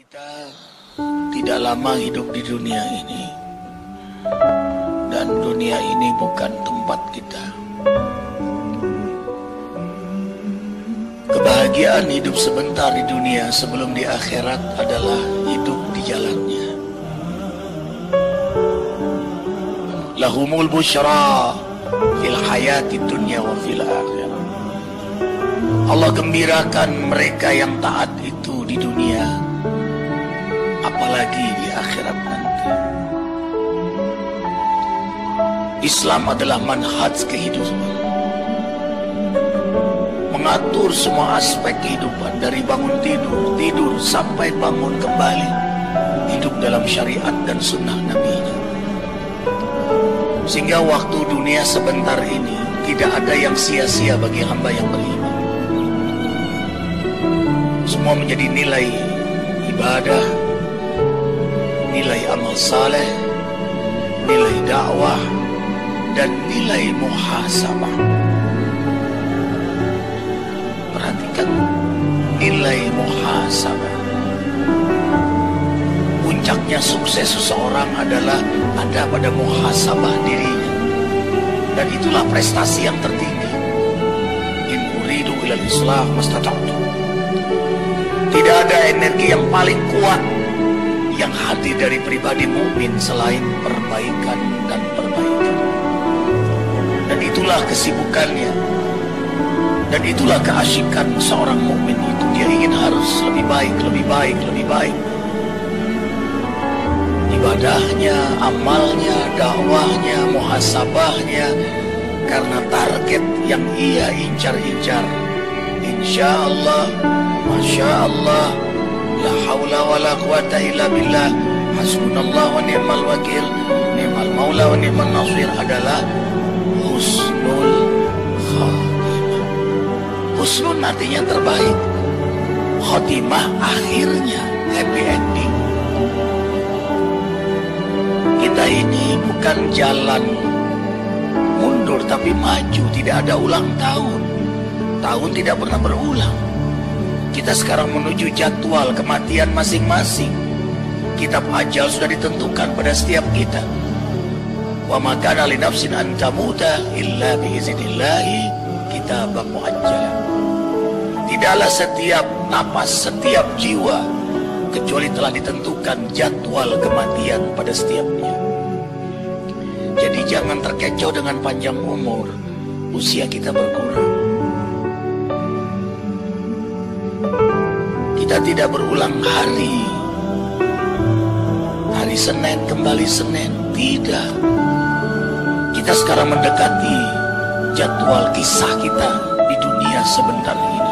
Kita tidak lama hidup di dunia ini, dan dunia ini bukan tempat kita. Kebahagiaan hidup sebentar di dunia sebelum di akhirat adalah hidup di jalannya. Lahumul busyra fil hayati dunya wa fil akhirah. Allah gembirakan mereka yang taat itu di dunia, apalagi di akhirat nanti. Islam adalah manhaj kehidupan, mengatur semua aspek kehidupan, dari bangun tidur sampai bangun kembali, hidup dalam syariat dan sunnah Nabi-Nya. Sehingga waktu dunia sebentar ini tidak ada yang sia-sia bagi hamba yang beriman. Semua menjadi nilai ibadah, nilai amal saleh, nilai dakwah, dan nilai muhasabah. Perhatikan nilai muhasabah. Puncaknya sukses seseorang adalah ada pada muhasabah dirinya, dan itulah prestasi yang tertinggi. In uridu ilal islah mastata'tu. Tidak ada energi yang paling kuat yang hadir dari pribadi mukmin selain perbaikan dan perbaikan. Dan itulah kesibukannya, dan itulah keasyikan seorang mukmin itu. Dia ingin harus lebih baik, lebih baik, lebih baik. Ibadahnya, amalnya, dakwahnya, muhasabahnya, karena target yang ia incar-incar. Insya Allah, Masya Allah, la hawla wa la quwata illa billah, hasbunallah wa ni'mal wakil, ni'mal maula wa ni'mal nasir, adalah husnul khatimah. Husnul artinya terbaik, khatimah akhirnya happy ending. Kita ini bukan jalan mundur tapi maju, tidak ada ulang tahun. Tahun tidak pernah berulang. Kita sekarang menuju jadwal kematian masing-masing. Kitab ajal sudah ditentukan pada setiap kita. Wa ma kana li nafsin an tamuta illa bi iznillahi kitaban muajjalan. Tidaklah setiap napas, setiap jiwa kecuali telah ditentukan jadwal kematian pada setiapnya. Jadi jangan terkecoh dengan panjang umur, usia kita berkurang. Kita tidak berulang hari Senin kembali Senin, tidak. Kita sekarang mendekati jadwal kisah kita di dunia sebentar ini.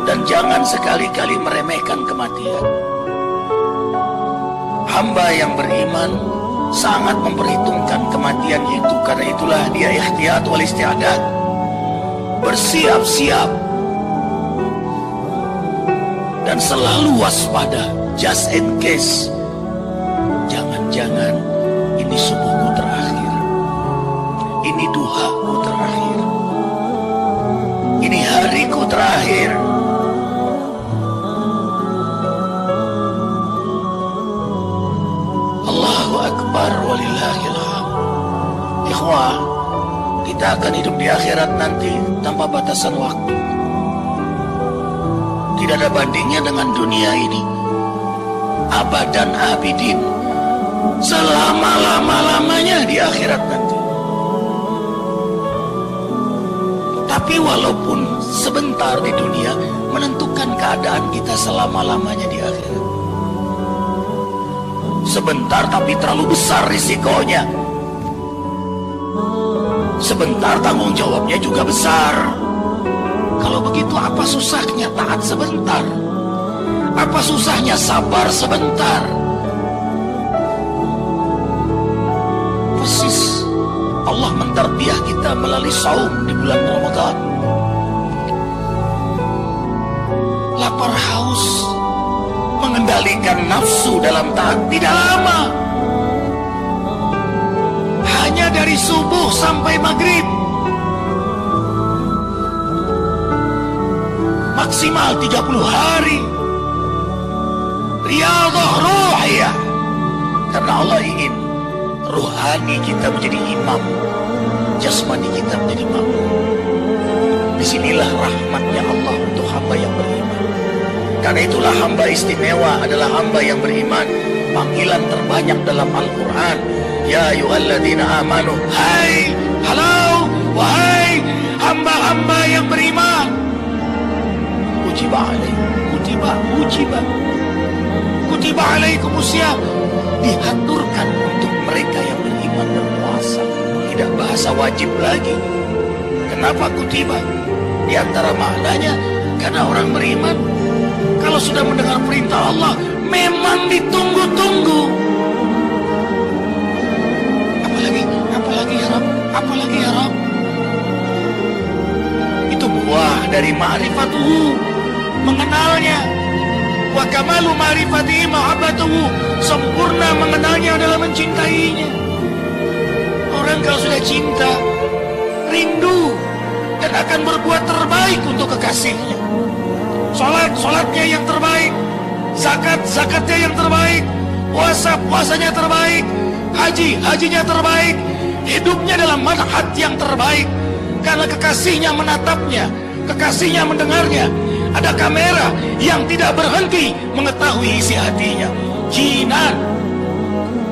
Dan jangan sekali-kali meremehkan kematian. Hamba yang beriman sangat memperhitungkan kematian itu, karena itulah dia ihtiyat wal isti'adat, bersiap-siap dan selalu waspada, just in case. Jangan-jangan ini subuhku terakhir, ini duhaku terakhir, ini hariku terakhir. Allahu Akbar walillahil hamd. Ikhwah, kita akan hidup di akhirat nanti tanpa batasan waktu. Tidak ada bandingnya dengan dunia ini. Abadan abidin, selama-lama-lamanya di akhirat nanti. Tapi walaupun sebentar di dunia, menentukan keadaan kita selama-lamanya di akhirat. Sebentar tapi terlalu besar risikonya. Sebentar tanggung jawabnya juga besar. Kalau begitu apa susahnya taat sebentar? Apa susahnya sabar sebentar? Persis Allah mentarbiah kita melalui saum di bulan Ramadan. Lapar haus, mengendalikan nafsu dalam taat tidak lama. Hanya dari subuh sampai maghrib. Maksimal 30 hari. rohani kita menjadi imam, jasmani kita menjadi makmum. Disinilah rahmatnya Allah untuk hamba yang beriman. Karena itulah hamba istimewa adalah hamba yang beriman. Panggilan terbanyak dalam Al-Quran, ya ayyuhalladzina amanu, hai, halo, wahai hamba-hamba yang beriman. Kutiba alaikumusiyam, diaturkan untuk mereka yang beriman berpuasa. Tidak bahasa wajib lagi. Kenapa kutiba? Di antara maknanya karena orang beriman kalau sudah mendengar perintah Allah memang ditunggu-tunggu. Apalagi ya Rabb? Itu buah dari ma'rifatuhu, mengenalnya. Wa kamalu ma'rifatihi mahabbatuhu, sempurna mengenalnya adalah mencintainya. Orang kalau sudah cinta, rindu dan akan berbuat terbaik untuk kekasihnya. Solatnya yang terbaik, zakatnya yang terbaik, puasanya terbaik, hajinya terbaik, hidupnya dalam manhaj yang terbaik. Karena kekasihnya menatapnya, kekasihnya mendengarnya. Ada kamera yang tidak berhenti mengetahui isi hatinya. Jinan,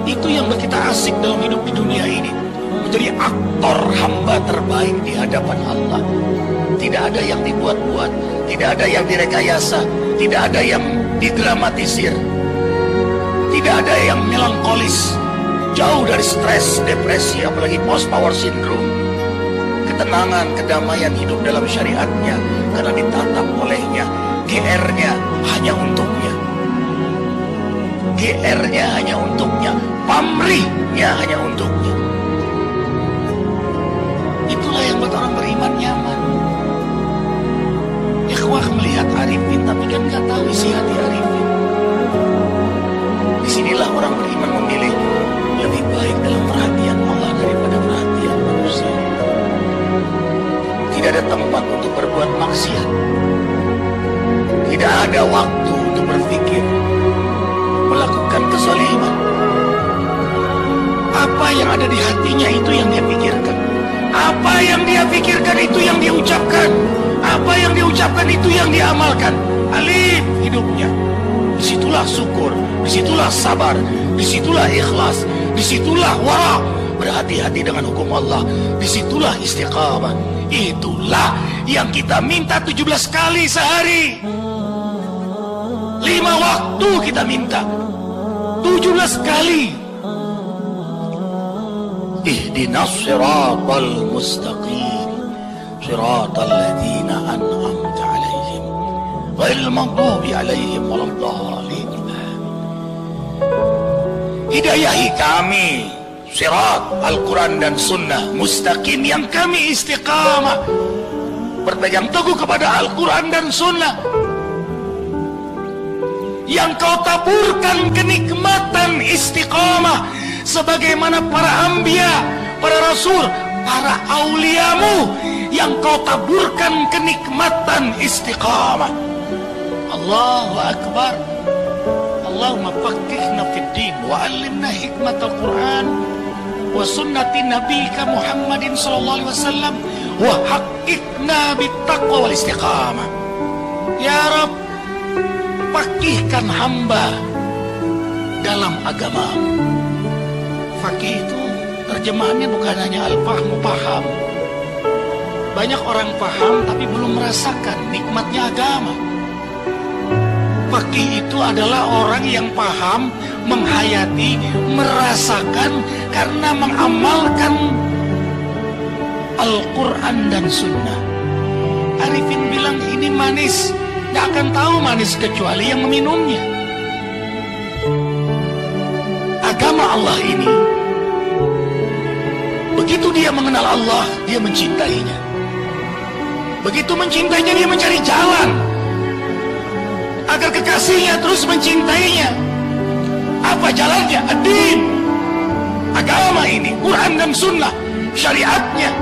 itu yang kita asik dalam hidup di dunia ini, menjadi aktor hamba terbaik di hadapan Allah. Tidak ada yang dibuat-buat, tidak ada yang direkayasa, tidak ada yang didramatisir, tidak ada yang melankolis. Jauh dari stres, depresi, apalagi post-power syndrome. Ketenangan, kedamaian hidup dalam syariatnya, karena ditatap olehnya. GR-nya hanya untuknya, GR-nya hanya untuknya, pamrihnya hanya untuknya. Itulah yang buat orang beriman nyaman. Ikhwah melihat Arifin tapi kan gak tahu isi hati Arifin. Disinilah orang beriman memilih lebih baik dalam perhatian Allah daripada perhatian manusia. Tidak ada tempat untuk berbuat maksiat. Tidak ada waktu untuk berpikir melakukan kezaliman. Apa yang ada di hatinya itu yang dia pikirkan. Apa yang dia pikirkan itu yang dia ucapkan. Apa yang dia ucapkan itu yang dia amalkan. Alif hidupnya. Disitulah syukur, disitulah sabar, disitulah ikhlas, disitulah wara, berhati-hati dengan hukum Allah, disitulah istiqamah. Itulah yang kita minta 17 kali sehari. 5 waktu kita minta 17 kali. Ihdinas siratal mustaqim, siratal ladzina an'amta 'alaihim ghairil maghdubi 'alaihim waladdallin. Hidayahi kami sirat Al-Quran dan Sunnah mustaqim, yang kami istiqamah berpegang teguh kepada Al-Quran dan Sunnah, yang kau taburkan kenikmatan istiqamah sebagaimana para anbiya, para rasul, para auliamu, yang kau taburkan kenikmatan istiqamah. Allahu Akbar. Allahumma faqihna fid din wa 'allimna hikmatal Qur'an wa sunnati nabiyika Muhammadin sallallahu alaihi wasallam wa haqqiqna bittaqwa wal istiqamah. Ya Rabb, faqihkan hamba dalam agama. Faqih itu terjemahannya bukan hanya al-fahmu, paham. Banyak orang paham tapi belum merasakan nikmatnya agama. Faqih itu adalah orang yang paham, menghayati, merasakan karena mengamalkan Al-Quran dan Sunnah. Arifin bilang ini manis, gak akan tahu manis kecuali yang meminumnya. Agama Allah ini, begitu dia mengenal Allah, dia mencintainya. Begitu mencintainya, dia mencari jalan agar kekasihnya terus mencintainya. Apa jalannya? Ad-din, agama ini, Quran dan Sunnah, syariatnya.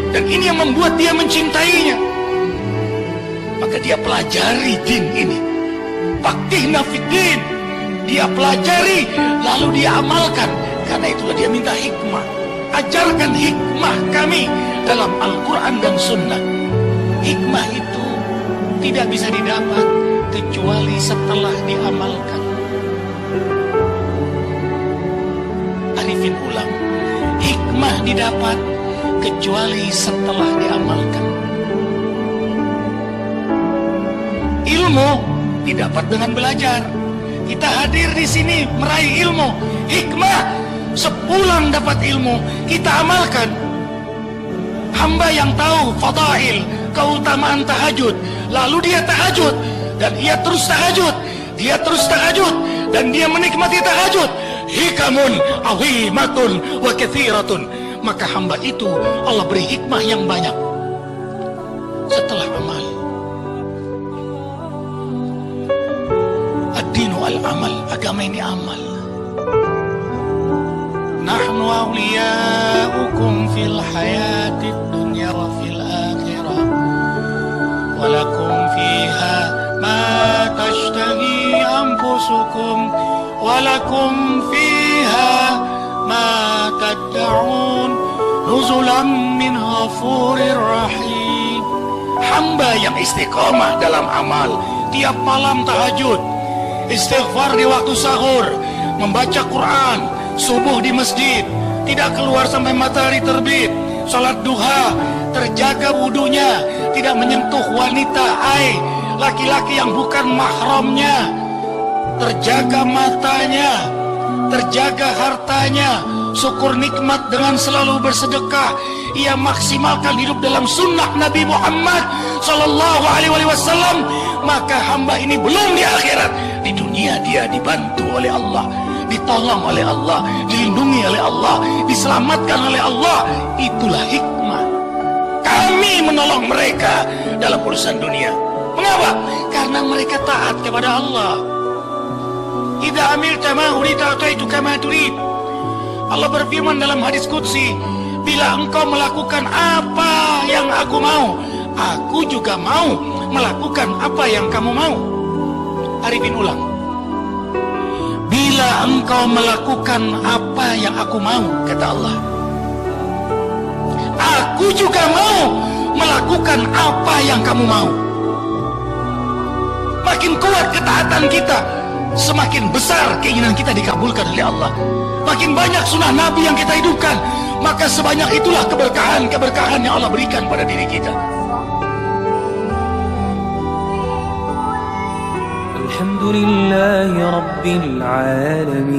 Dan ini yang membuat dia mencintainya. Maka dia pelajari din ini. Faqihna fid din. Dia pelajari, lalu dia amalkan. Karena itulah dia minta hikmah. Ajarkan hikmah kami dalam Al-Quran dan Sunnah. Hikmah itu tidak bisa didapat kecuali setelah diamalkan. Arifin ulang, hikmah didapat kecuali setelah diamalkan. Ilmu didapat dengan belajar. Kita hadir di sini meraih ilmu. Hikmah, sepulang dapat ilmu kita amalkan. Hamba yang tahu fadail, keutamaan tahajud, lalu dia tahajud dan ia terus tahajud, dan dia menikmati tahajud. Hikamun azimatun wa kathiratun. Maka hamba itu Allah beri hikmah yang banyak setelah amal. Ad-dinu al-amal, agama ini amal. Nahnu awliyaukum fil hayatid dunya wa fil akhirah, walakum fiha ma tashtahi anfusukum, walakum fiha ma tad'un, nuzulan min ghafurir rahim. Hamba yang istiqomah dalam amal, tiap malam tahajud, istighfar di waktu sahur, membaca Quran, subuh di masjid, tidak keluar sampai matahari terbit, salat duha, terjaga wudunya, tidak menyentuh wanita, laki-laki yang bukan mahramnya, terjaga matanya, terjaga hartanya, syukur nikmat dengan selalu bersedekah. Ia maksimalkan hidup dalam sunnah Nabi Muhammad Sallallahu Alaihi Wasallam. Maka hamba ini belum di akhirat, di dunia dia dibantu oleh Allah, ditolong oleh Allah, dilindungi oleh Allah, diselamatkan oleh Allah. Itulah hikmah. Kami menolong mereka dalam urusan dunia. Mengapa? Karena mereka taat kepada Allah. Idza amilta ma urita ataituka ma turid. Allah berfirman dalam hadis qudsi, bila engkau melakukan apa yang aku mau, aku juga mau melakukan apa yang kamu mau. Arifin ulang. Bila engkau melakukan apa yang aku mau, kata Allah, aku juga mau melakukan apa yang kamu mau. Makin kuat ketaatan kita, semakin besar keinginan kita dikabulkan oleh Allah. Makin banyak sunnah Nabi yang kita hidupkan, maka sebanyak itulah keberkahan yang Allah berikan pada diri kita. Alhamdulillahi Rabbil Alamin.